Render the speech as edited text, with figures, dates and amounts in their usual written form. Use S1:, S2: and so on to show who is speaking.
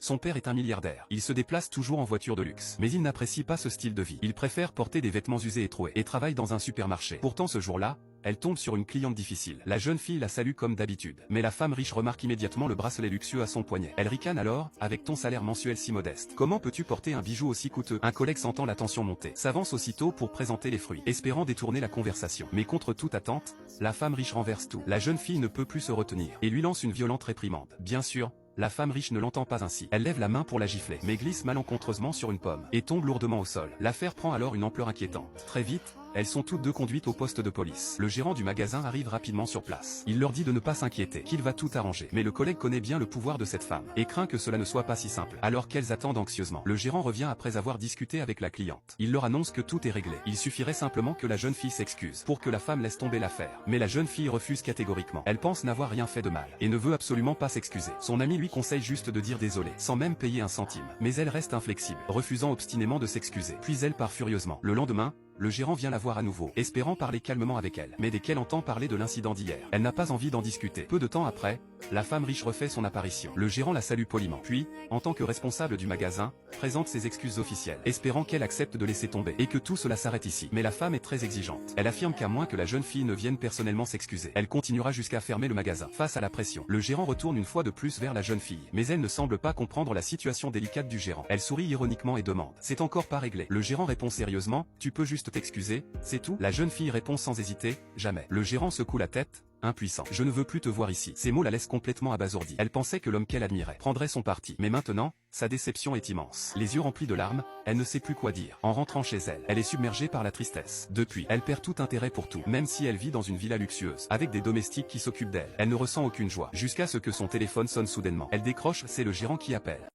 S1: Son père est un milliardaire. Il se déplace toujours en voiture de luxe. Mais il n'apprécie pas ce style de vie. Il préfère porter des vêtements usés et troués et travaille dans un supermarché. Pourtant ce jour-là, elle tombe sur une cliente difficile. La jeune fille la salue comme d'habitude. Mais la femme riche remarque immédiatement le bracelet luxueux à son poignet. Elle ricane alors, avec ton salaire mensuel si modeste. Comment peux-tu porter un bijou aussi coûteux? Un collègue sentant la tension monter s'avance aussitôt pour présenter les fruits, espérant détourner la conversation. Mais contre toute attente, la femme riche renverse tout. La jeune fille ne peut plus se retenir et lui lance une violente réprimande. Bien sûr, la femme riche ne l'entend pas ainsi. Elle lève la main pour la gifler, mais glisse malencontreusement sur une pomme et tombe lourdement au sol. L'affaire prend alors une ampleur inquiétante. Très vite, elles sont toutes deux conduites au poste de police. Le gérant du magasin arrive rapidement sur place. Il leur dit de ne pas s'inquiéter, qu'il va tout arranger. Mais le collègue connaît bien le pouvoir de cette femme et craint que cela ne soit pas si simple. Alors qu'elles attendent anxieusement, le gérant revient après avoir discuté avec la cliente. Il leur annonce que tout est réglé. Il suffirait simplement que la jeune fille s'excuse pour que la femme laisse tomber l'affaire. Mais la jeune fille refuse catégoriquement. Elle pense n'avoir rien fait de mal et ne veut absolument pas s'excuser. Son ami lui conseille juste de dire désolé, sans même payer un centime. Mais elle reste inflexible, refusant obstinément de s'excuser. Puis elle part furieusement. Le lendemain, le gérant vient la voir à nouveau, espérant parler calmement avec elle. Mais dès qu'elle entend parler de l'incident d'hier, elle n'a pas envie d'en discuter. Peu de temps après, la femme riche refait son apparition. Le gérant la salue poliment. Puis, en tant que responsable du magasin, présente ses excuses officielles, espérant qu'elle accepte de laisser tomber et que tout cela s'arrête ici. Mais la femme est très exigeante. Elle affirme qu'à moins que la jeune fille ne vienne personnellement s'excuser, elle continuera jusqu'à fermer le magasin. Face à la pression, le gérant retourne une fois de plus vers la jeune fille. Mais elle ne semble pas comprendre la situation délicate du gérant. Elle sourit ironiquement et demande: c'est encore pas réglé? Le gérant répond sérieusement: tu peux juste t'excuser, c'est tout? La jeune fille répond sans hésiter: jamais. Le gérant secoue la tête, impuissant. Je ne veux plus te voir ici. Ces mots la laissent complètement abasourdie. Elle pensait que l'homme qu'elle admirait prendrait son parti. Mais maintenant, sa déception est immense. Les yeux remplis de larmes, elle ne sait plus quoi dire. En rentrant chez elle, elle est submergée par la tristesse. Depuis, elle perd tout intérêt pour tout. Même si elle vit dans une villa luxueuse, avec des domestiques qui s'occupent d'elle, elle ne ressent aucune joie. Jusqu'à ce que son téléphone sonne soudainement. Elle décroche, c'est le gérant qui appelle.